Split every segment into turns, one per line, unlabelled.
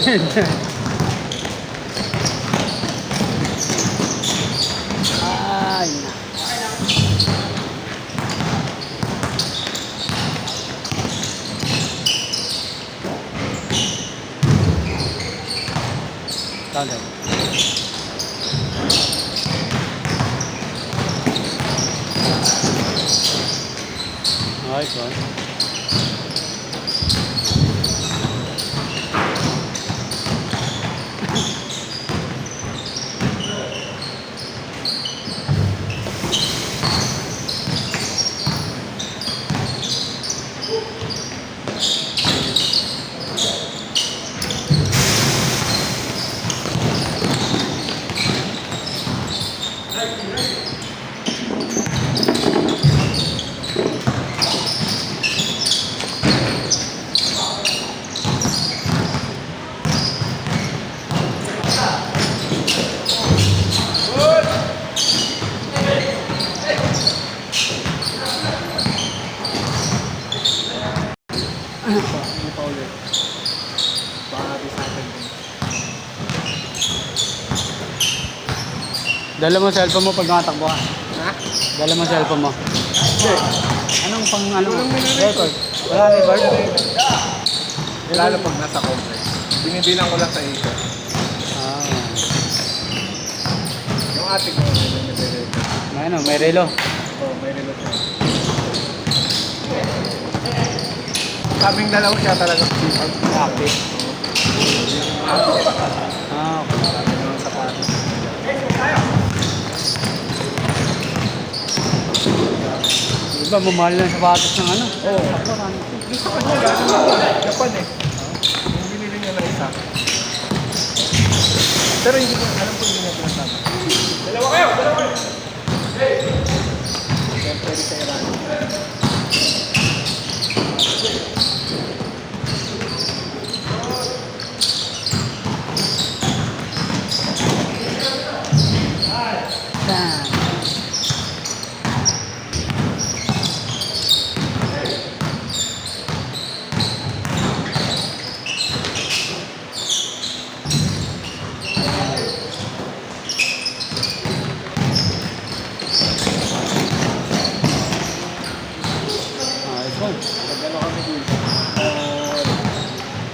Ay, na. Tanda. Nice one.
Hindi pa ulit. Baka di sa akin din.
Dala mo cellphone mo pag nakatakbo ka.
Ha?
Dala mo cellphone mo.
Hindi.
Anong pang ano mo?
Walang record.
Record. Wala record?
Lalo pag nasa complex. Binibilang ko lang sa ito.
Ah.
Yung ate ko, may nire-record.
May ano, may relo.
Oo, may reload siya. Kaming dalawa siya talaga sipag.
Active. Ah, okay.
Kaming mga sapatos.
Diba, mamahal na sapatos ng ano?
Oo. Gusto ko niya gano'n. Japan eh. Yung binili niya na isa. Pero hindi ko alam kung hindi niya pinasama. Dalawa kayo! Siyempre sa Iran.
Damn. Nice one.
Nag-ano kami dito.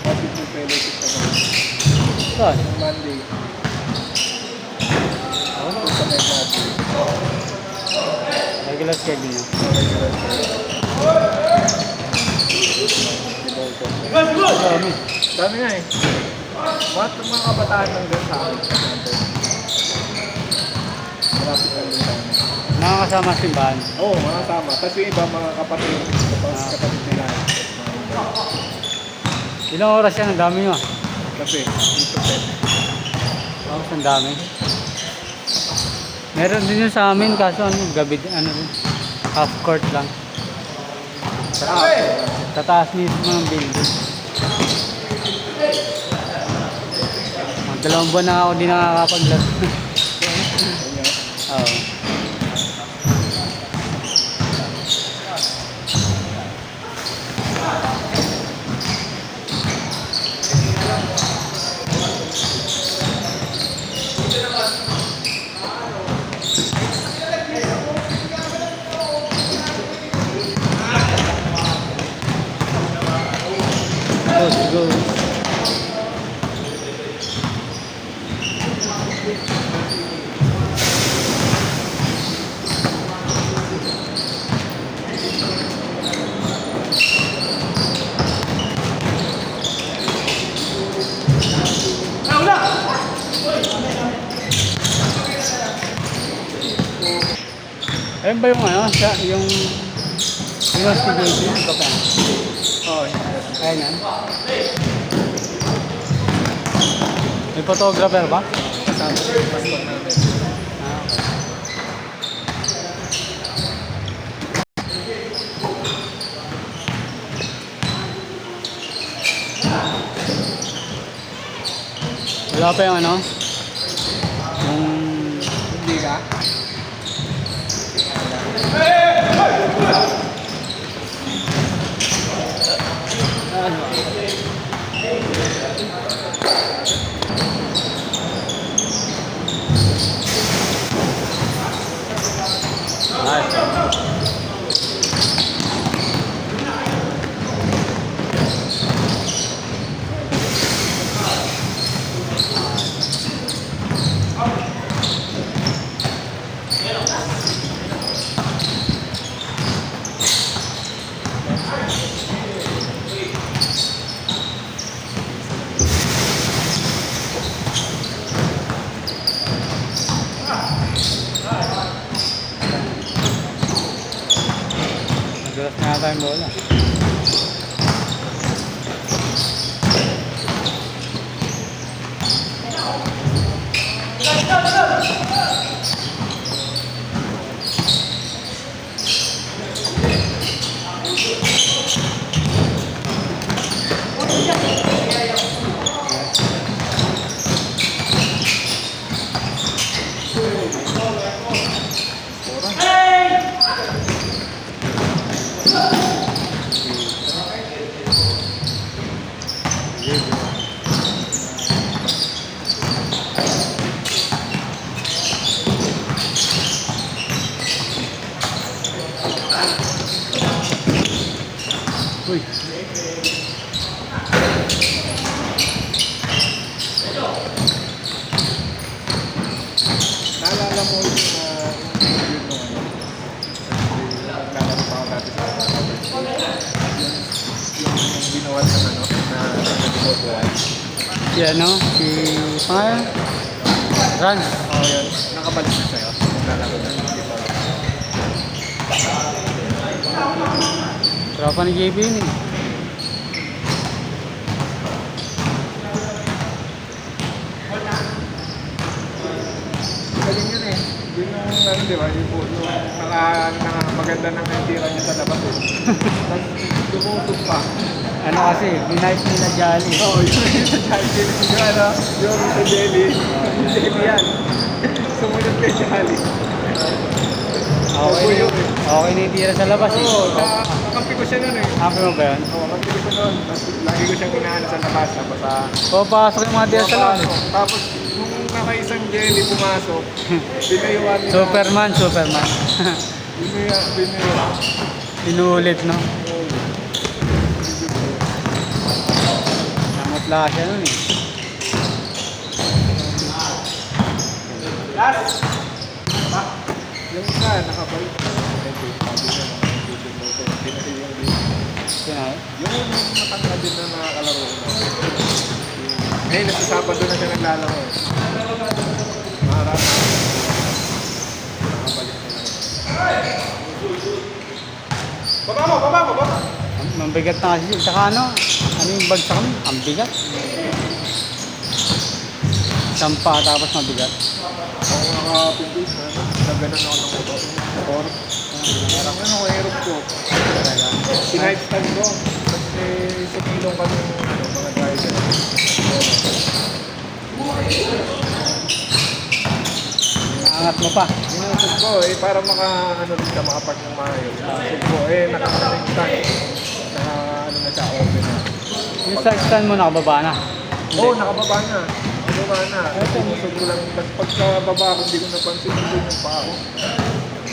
Positive fellowship sa mga.
Saan?
Yung Monday. Ako na sa night natin.
Regular schedule niya. Dami.
Dami nga eh. Mga kabataan lang din sa akin. Marapit lang din sa amin.
Nakakasama sa simbahan.
Oo, mga kasama. Tapos yung iba mga kapatid. Kapatid nila.
Ilang oras yan? Ang dami nyo ah.
Kasi dito set.
Tapos ang dami. Meron din yun sa amin kaso ano, gabi ano rin. Half court lang. Sa taas mismo ng building. Mga 2 buwan na ako di nakakapaglaro. Oo. Let's go. Ayun ba yung ano? Yung investigation? Ito pa.
Oo.
Ayun yan. May photographer ba?
Kasama sa pastor namin.
Ah, okay. Wala pa yung ano? Yung...
Hindi ka?
Ano? Kaya tayong bola. Uy.
Naalala mo yung interview nung ano? Naglalaro pa ako dati sa yung ginawa ng ano, na nagbobuhay.
Si ano? Si pangalan? Rans.
Oo, yun. Nakabalik na sa'yo. Naglalaro na. Hindi pa.
Tropa ni JB yun eh.
Galing yun eh. Yun yung ano, di ba? Yung maganda ng tira niya sa labas eh. Tapos dumutog pa.
Ano kasi, binipe nila Jolly.
Oo, yun sa Jolly. Yung ano, yung sa Jelly. Jelly yan. Sumunod kay Jolly.
Okay, okay na yung tira sa labas eh.
Oo, kakampi ko siya nun eh.
Happy mo ba yun?
Oo, kakampi ko siya nun. Tapos lagi ko siyang inaano sa labas. Tapos
Papasok yung mga tira sa labas eh.
Tapos nung nakaisang Jelly pumasok, binayuan nila.
Superman.
Binayuan.
Inuulit no? Namutla siya nun eh.
Yung isa, nakabalik. Yung matangkad din na nakakalaro na. Ngayon, nasa Sabado na siya naglalaro. Maharap na. Nakabalik na lang. Baba mo!
Mabigat na kasi. Tsaka ano yung bagsak mo? Ang bigat. Sampa tapos mabigat.
Ako nakapindis na. Naganan ako ng motor. Parang ano, aerob ko. Sinight stand ko. Kasi sa kilong kami mga driver.
Naangat mo pa.
Inusog ko para ano din ka makapark ng maayos. Inusog ko nakakonect stand. Ano na siya, open na.
Yung sa stand mo nakababa na.
Oo, nakababa na. Nakababa na. Ito, inusog ko lang. Pagkababa ko, hindi ko napansin yung paa ko.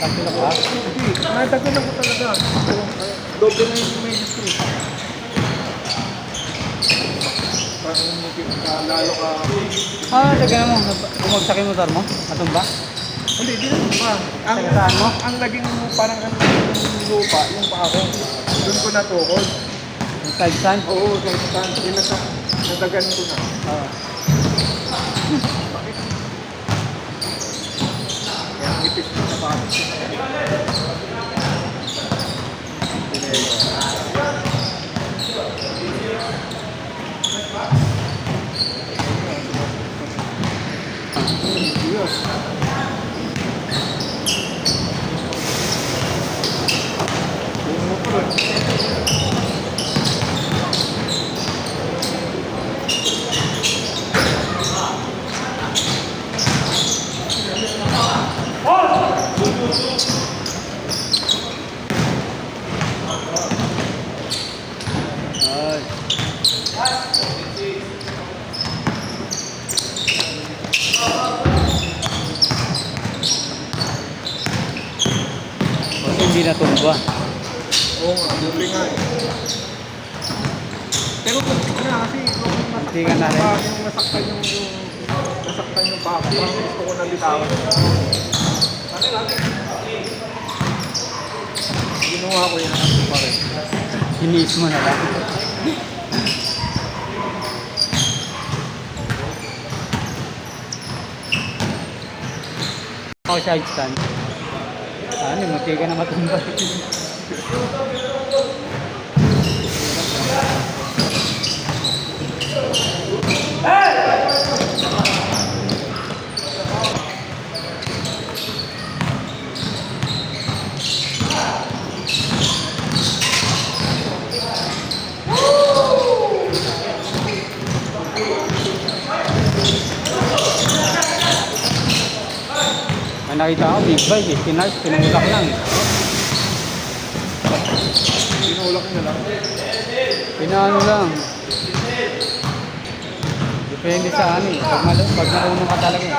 Tapos na ba?
Hindi, natagal ko talaga. Doble na yung may screw. Parang lalo ka...
Lagyan mo. Bumagsak yung motor mo? Natumba?
Hindi, di naman pa.
Sagataan mo?
Ang naging parang yung lupa, yung paa ko. Doon ko natukod.
Yung side stand?
Oo, sa isang nadagan ko na. Bakit? Kaya ang ipis ko sa paa.
Hindi natumba.
Oo nga, buti nga eh. Pero buti na kasi
Hindi ka na rin.
yung nasaktan yung paa ko. Parang gusto ko na bitawan. Ginawa ko yun ang pa rin.
Hiniis mo na lang. Ako side stand. Ano, munti ka na matumba. nakita ko, big bike eh. Tinarp, tinulak lang eh.
Tinulak niya lang.
Pinaano lang. Depende sa ano eh. Pag marunong ka talaga eh.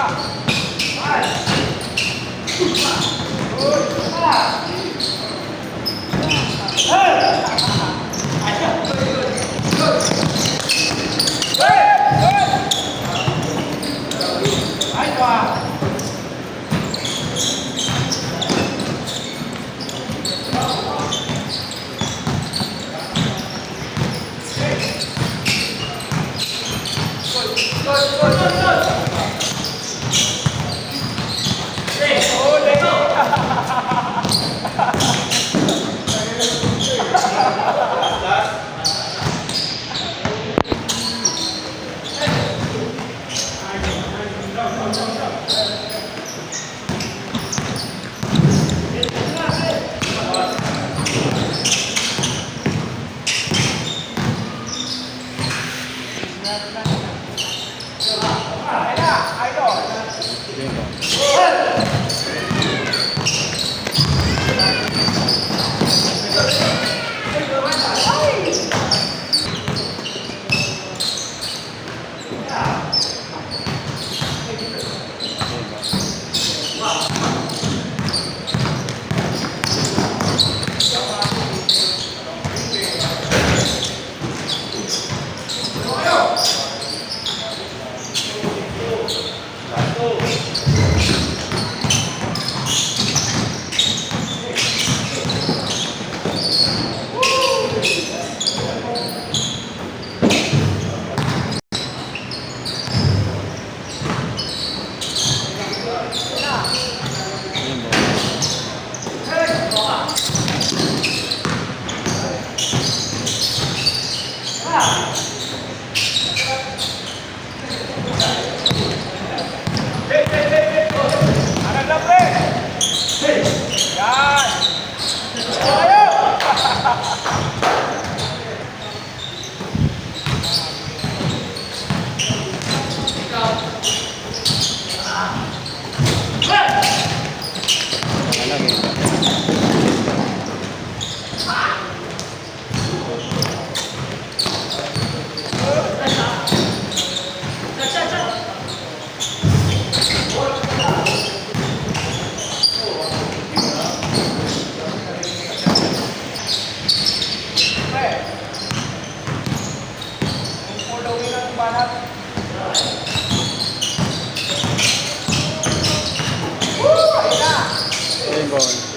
Ayun, bawal.